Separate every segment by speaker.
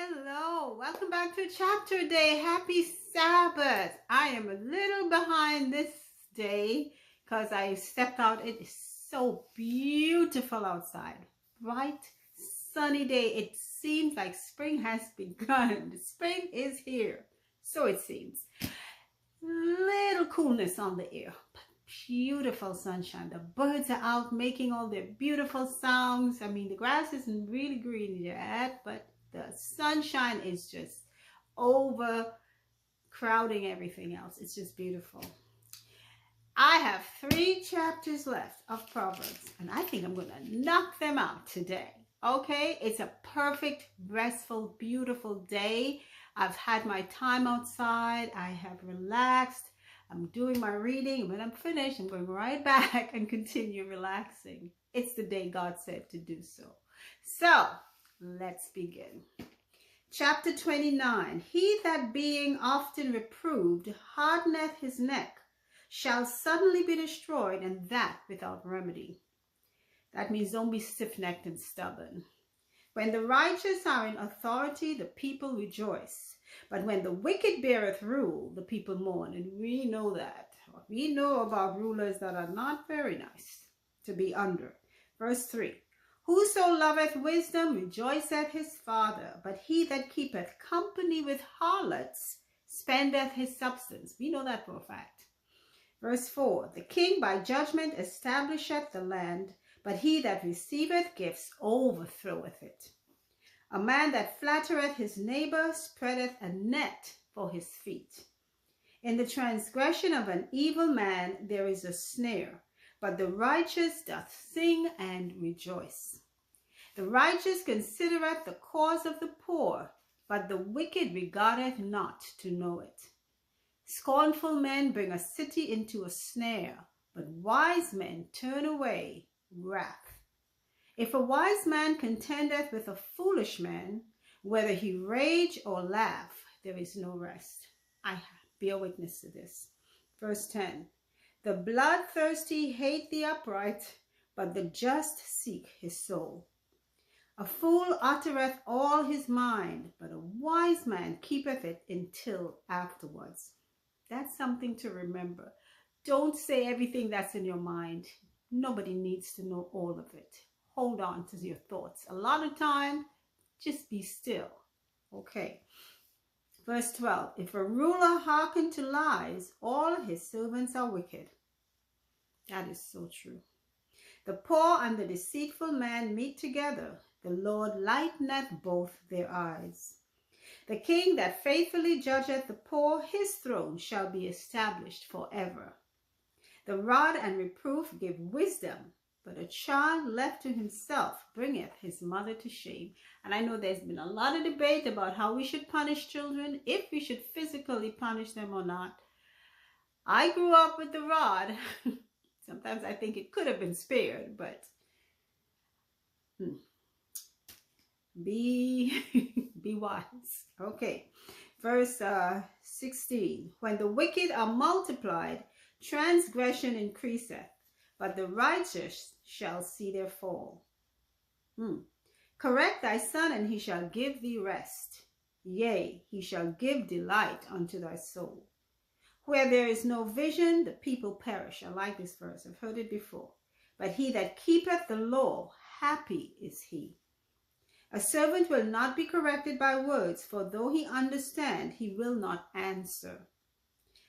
Speaker 1: Hello, welcome back to Chapter Day. Happy Sabbath. I am a little behind this day because I stepped out. It is so beautiful outside. Bright, sunny day. It seems like spring has begun. Spring is here. So it seems. Little coolness on the air, but beautiful sunshine. The birds are out making all their beautiful sounds. I mean, the grass isn't really green yet, but the sunshine is just overcrowding everything else. It's just beautiful. I have 3 chapters left of Proverbs, and I think I'm going to knock them out today. Okay, it's a perfect, restful, beautiful day. I've had my time outside. I have relaxed. I'm doing my reading, and when I'm finished, I'm going right back and continue relaxing. It's the day God said to do so. So, let's begin. Chapter 29. He that being often reproved hardeneth his neck shall suddenly be destroyed, and that without remedy. That means don't be stiff-necked and stubborn. When the righteous are in authority, the people rejoice. But when the wicked beareth rule, the people mourn. And we know that. We know about rulers that are not very nice to be under. Verse 3. Whoso loveth wisdom rejoiceth his father, but he that keepeth company with harlots spendeth his substance. We know that for a fact. Verse 4. The king by judgment establisheth the land, but he that receiveth gifts overthroweth it. A man that flattereth his neighbor spreadeth a net for his feet. In the transgression of an evil man there is a snare, but the righteous doth sing and rejoice. The righteous considereth the cause of the poor, but the wicked regardeth not to know it. Scornful men bring a city into a snare, but wise men turn away wrath. If a wise man contendeth with a foolish man, whether he rage or laugh, there is no rest. I bear witness to this. Verse 10. The bloodthirsty hate the upright, but the just seek his soul. A fool uttereth all his mind, but a wise man keepeth it until afterwards. That's something to remember. Don't say everything that's in your mind. Nobody needs to know all of it. Hold on to your thoughts. A lot of time, just be still. Okay. Verse 12. If a ruler hearken to lies, all his servants are wicked. That is so true. The poor and the deceitful man meet together. The Lord lighteneth both their eyes. The king that faithfully judgeth the poor, his throne shall be established forever. The rod and reproof give wisdom, but a child left to himself bringeth his mother to shame. And I know there's been a lot of debate about how we should punish children, if we should physically punish them or not. I grew up with the rod. Sometimes I think it could have been spared, but be wise. Okay, verse 16. When the wicked are multiplied, transgression increaseth, but the righteous shall see their fall. Correct thy son, and he shall give thee rest. Yea, he shall give delight unto thy soul. Where there is no vision, the people perish. I like this verse. I've heard it before. But he that keepeth the law, happy is he. A servant will not be corrected by words, for though he understand, he will not answer.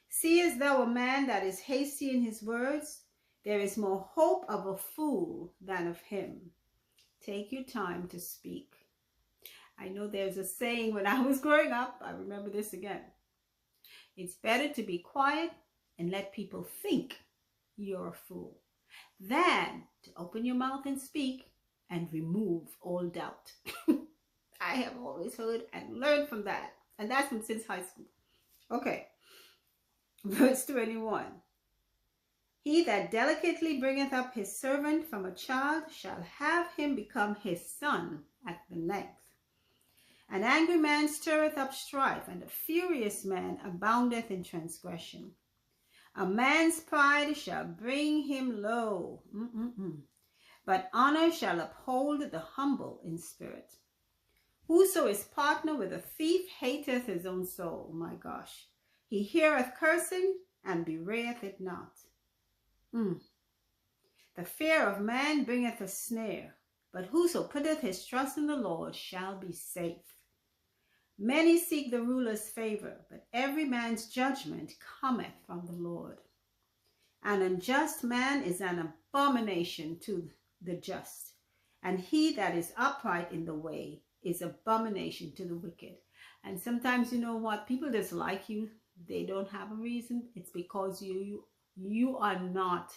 Speaker 1: Seest thou a man that is hasty in his words? There is more hope of a fool than of him. Take your time to speak. I know there's a saying when I was growing up, I remember this again. It's better to be quiet and let people think you're a fool than to open your mouth and speak and remove all doubt. I have always heard and learned from that. And that's been since high school. Okay. Verse 21. He that delicately bringeth up his servant from a child shall have him become his son at the length. An angry man stirreth up strife, and a furious man aboundeth in transgression. A man's pride shall bring him low, but honor shall uphold the humble in spirit. Whoso is partner with a thief hateth his own soul. My gosh. He heareth cursing and bewrayeth it not. The fear of man bringeth a snare, but whoso putteth his trust in the Lord shall be safe. Many seek the ruler's favor, but every man's judgment cometh from the Lord. An unjust man is an abomination to the just, and he that is upright in the way is abomination to the wicked. And sometimes, you know what, people dislike you. They don't have a reason. It's because you are not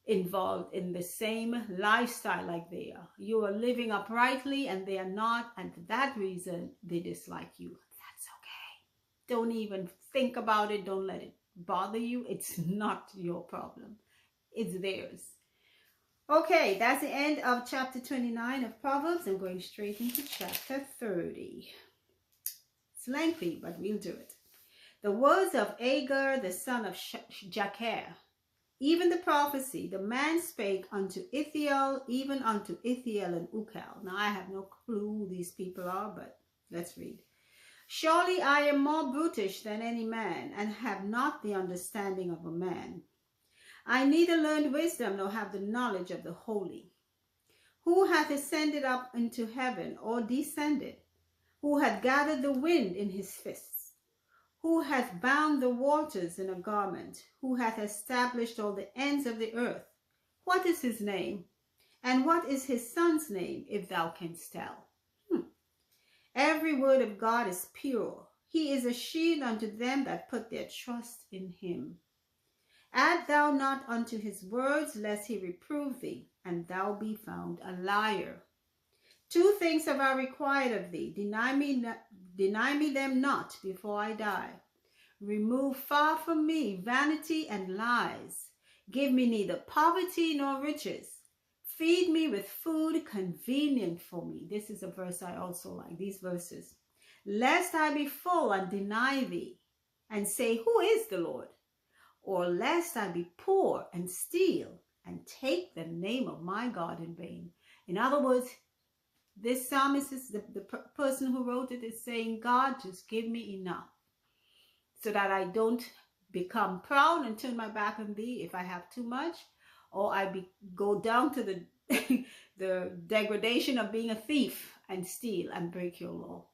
Speaker 1: involved in the same lifestyle like they are. You are living uprightly and they are not, and for that reason they dislike you. That's okay. Don't even think about it. Don't let it bother you. It's not your problem. It's theirs. Okay, that's the end of chapter 29 of Proverbs. I'm going straight into chapter 30. It's lengthy, but we'll do it. The words of Agur, the son of Jakeh, even the prophecy, the man spake unto Ithiel, even unto Ithiel and Ucal. Now, I have no clue who these people are, but let's read. Surely I am more brutish than any man, and have not the understanding of a man. I neither learned wisdom, nor have the knowledge of the holy. Who hath ascended up into heaven, or descended? Who hath gathered the wind in his fists? Who hath bound the waters in a garment? Who hath established all the ends of the earth? What is his name? And what is his son's name, if thou canst tell? Every word of God is pure. He is a shield unto them that put their trust in him. Add thou not unto his words, lest he reprove thee, and thou be found a liar. 2 things have I required of thee. Deny me them not before I die. Remove far from me vanity and lies. Give me neither poverty nor riches. Feed me with food convenient for me. This is a verse I also like, these verses. Lest I be full and deny thee, and say, who is the Lord? Or lest I be poor and steal, and take the name of my God in vain. In other words, this psalmist, is the person who wrote it, is saying, God, just give me enough so that I don't become proud and turn my back on thee if I have too much, or go down to the degradation of being a thief and steal and break your law.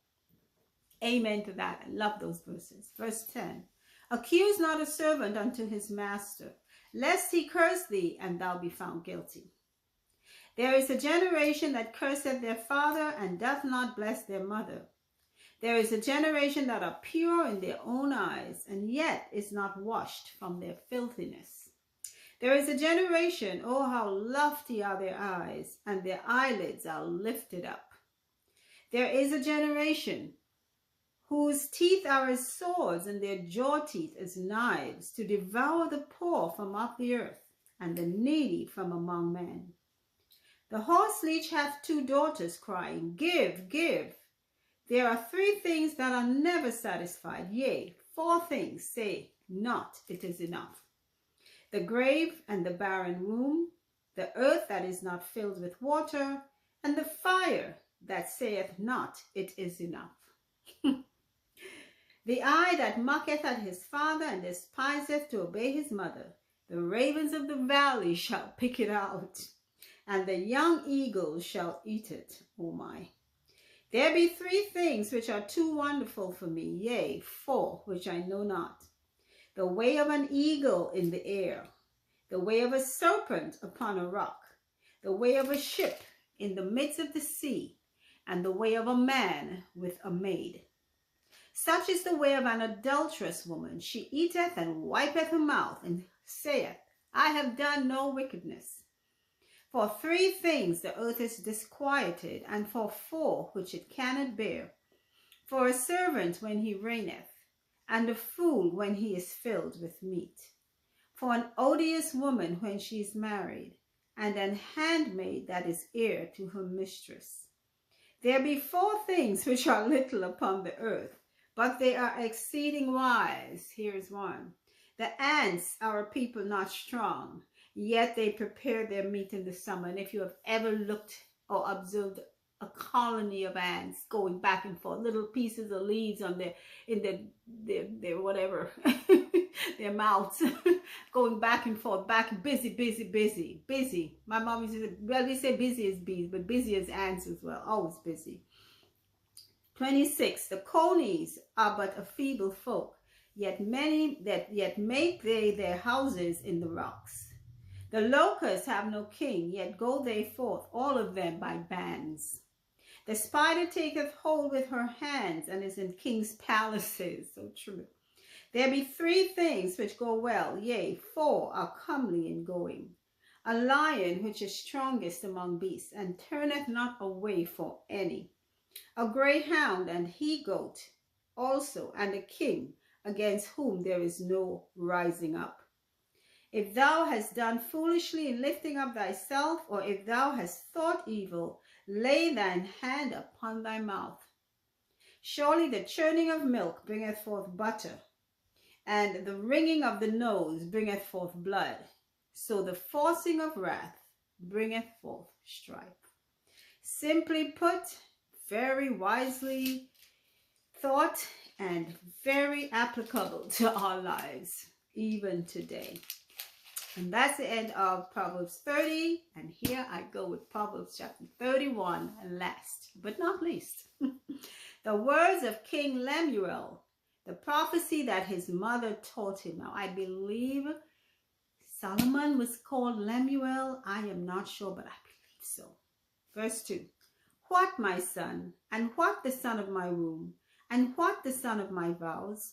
Speaker 1: Amen to that. I love those verses. Verse 10. Accuse not a servant unto his master, lest he curse thee and thou be found guilty. There is a generation that curseth their father and doth not bless their mother. There is a generation that are pure in their own eyes, and yet is not washed from their filthiness. There is a generation, oh, how lofty are their eyes, and their eyelids are lifted up. There is a generation whose teeth are as swords, and their jaw teeth as knives, to devour the poor from off the earth, and the needy from among men. The horse leech hath 2 daughters, crying, Give, give. There are 3 things that are never satisfied, yea, 4 things say not, it is enough. The grave and the barren womb, the earth that is not filled with water, and the fire that saith not, it is enough. The eye that mocketh at his father and despiseth to obey his mother, the ravens of the valley shall pick it out, and the young eagles shall eat it. Oh my. There be 3 things which are too wonderful for me, yea, 4 which I know not. The way of an eagle in the air, the way of a serpent upon a rock, the way of a ship in the midst of the sea, and the way of a man with a maid. Such is the way of an adulterous woman. She eateth and wipeth her mouth, and saith, I have done no wickedness. For 3 things the earth is disquieted, and for 4 which it cannot bear. For a servant when he reigneth, and a fool when he is filled with meat. For an odious woman when she is married, and an handmaid that is heir to her mistress. There be 4 things which are little upon the earth, but they are exceeding wise. Here is one. The ants are a people not strong, yet they prepare their meat in the summer. And if you have ever looked or observed a colony of ants going back and forth, little pieces of leaves on their whatever, their mouths, going back and forth, busy. My mom used to say, well, we say busy as bees, but busy as ants as well, always busy. 26, the conies are but a feeble folk, yet make they their houses in the rocks. The locusts have no king, yet go they forth, all of them by bands. The spider taketh hold with her hands, and is in kings' palaces. So true. There be 3 things which go well, yea, 4 are comely in going. A lion which is strongest among beasts, and turneth not away for any. A greyhound and he-goat also, and a king, against whom there is no rising up. If thou hast done foolishly in lifting up thyself, or if thou hast thought evil, lay thine hand upon thy mouth. Surely the churning of milk bringeth forth butter, and the wringing of the nose bringeth forth blood. So the forcing of wrath bringeth forth strife. Simply put, very wisely thought, and very applicable to our lives, even today. And that's the end of Proverbs 30. And here I go with Proverbs chapter 31, last but not least. The words of King Lemuel, the prophecy that his mother taught him. Now, I believe Solomon was called Lemuel. I am not sure, but I believe so. Verse 2. What, my son, and what the son of my womb, and what the son of my vows?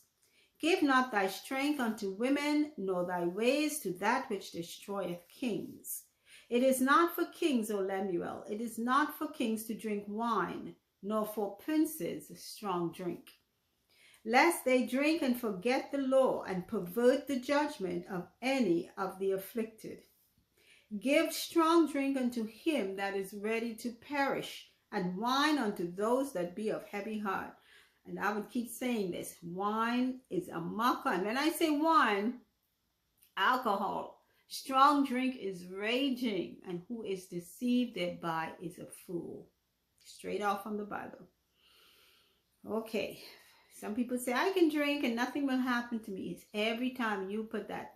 Speaker 1: Give not thy strength unto women, nor thy ways to that which destroyeth kings. It is not for kings, O Lemuel, it is not for kings to drink wine, nor for princes strong drink, lest they drink and forget the law, and pervert the judgment of any of the afflicted. Give strong drink unto him that is ready to perish, and wine unto those that be of heavy heart. And I would keep saying this, wine is a mocker. And when I say wine, alcohol, strong drink is raging, and who is deceived thereby is a fool. Straight off from the Bible. Okay, some people say, I can drink and nothing will happen to me. It's every time you put that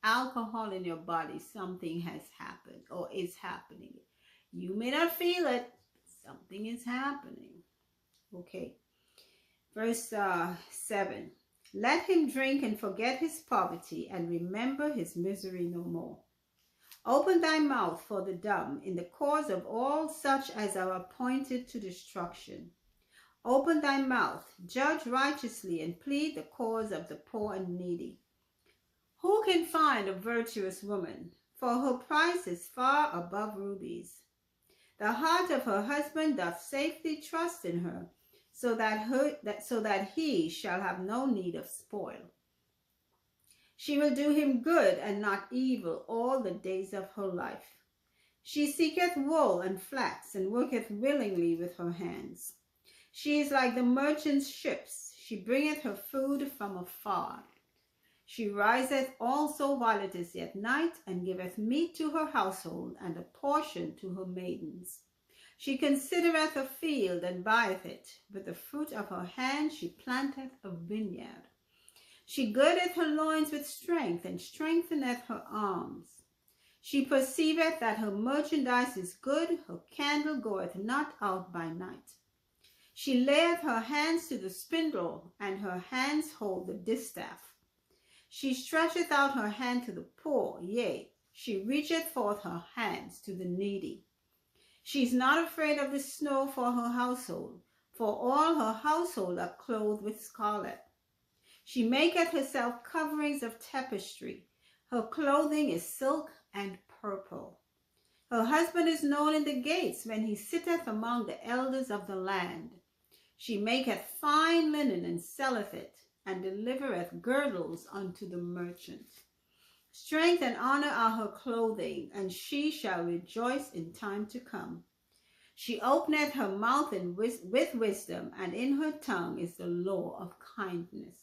Speaker 1: alcohol in your body, something has happened or is happening. You may not feel it, but something is happening. Okay. Verse 7. Let him drink and forget his poverty, and remember his misery no more. Open thy mouth for the dumb in the cause of all such as are appointed to destruction. Open thy mouth, judge righteously, and plead the cause of the poor and needy. Who can find a virtuous woman? For her price is far above rubies. The heart of her husband doth safely trust in her, so that he shall have no need of spoil. She will do him good and not evil all the days of her life. She seeketh wool and flax, and worketh willingly with her hands. She is like the merchant's ships. She bringeth her food from afar. She riseth also while it is yet night, and giveth meat to her household, and a portion to her maidens. She considereth a field, and buyeth it. With the fruit of her hand she planteth a vineyard. She girdeth her loins with strength, and strengtheneth her arms. She perceiveth that her merchandise is good, her candle goeth not out by night. She layeth her hands to the spindle, and her hands hold the distaff. She stretcheth out her hand to the poor, yea, she reacheth forth her hands to the needy. She is not afraid of the snow for her household, for all her household are clothed with scarlet. She maketh herself coverings of tapestry. Her clothing is silk and purple. Her husband is known in the gates when he sitteth among the elders of the land. She maketh fine linen and selleth it, and delivereth girdles unto the merchant. Strength and honor are her clothing, and she shall rejoice in time to come. She openeth her mouth with wisdom, and in her tongue is the law of kindness.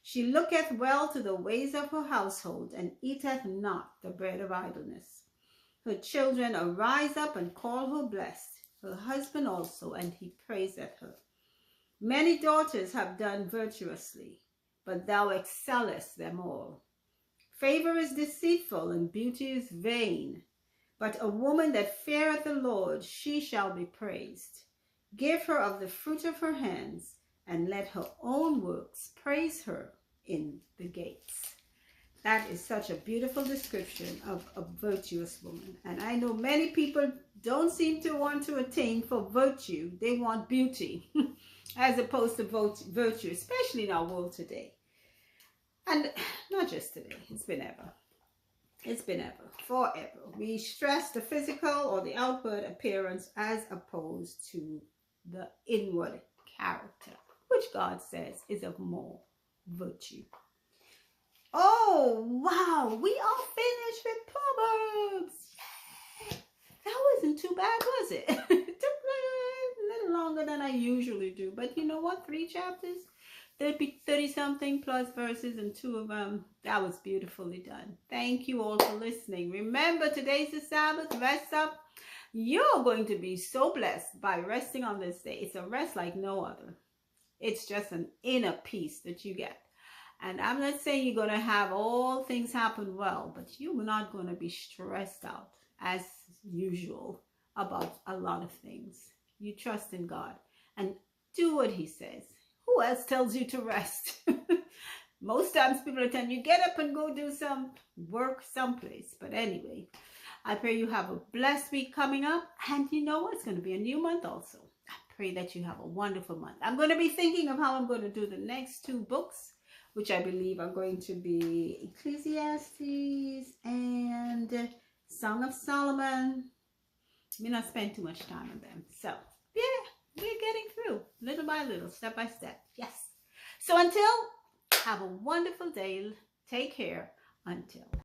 Speaker 1: She looketh well to the ways of her household, and eateth not the bread of idleness. Her children arise up and call her blessed. her husband also, and he praiseth her. Many daughters have done virtuously, but thou excellest them all. Favor is deceitful, and beauty is vain. But a woman that feareth the Lord, she shall be praised. Give her of the fruit of her hands, and let her own works praise her in the gates. That is such a beautiful description of a virtuous woman. And I know many people don't seem to want to attain for virtue. They want beauty as opposed to virtue, especially in our world today. And not just today, it's been ever. It's been ever, forever. We stress the physical or the outward appearance as opposed to the inward character, which God says is of more virtue. Oh, wow, we are finished with Proverbs. That wasn't too bad, was it? It took a little longer than I usually do. But you know what? 3 chapters, 30-something plus verses, and 2 of them. That was beautifully done. Thank you all for listening. Remember, today's the Sabbath. Rest up. You're going to be so blessed by resting on this day. It's a rest like no other. It's just an inner peace that you get. And I'm not saying you're going to have all things happen well, but you're not going to be stressed out as usual about a lot of things. You trust in God and do what he says. Who else tells you to rest? Most times people are telling you, get up and go do some work someplace. But anyway, I pray you have a blessed week coming up. And you know what? It's going to be a new month also. I pray that you have a wonderful month. I'm going to be thinking of how I'm going to do the next 2 books, which I believe are going to be Ecclesiastes and Song of Solomon. May not spend too much time on them. So, yeah, we're getting through little by little, step by step. Yes. So until, have a wonderful day. Take care. Until.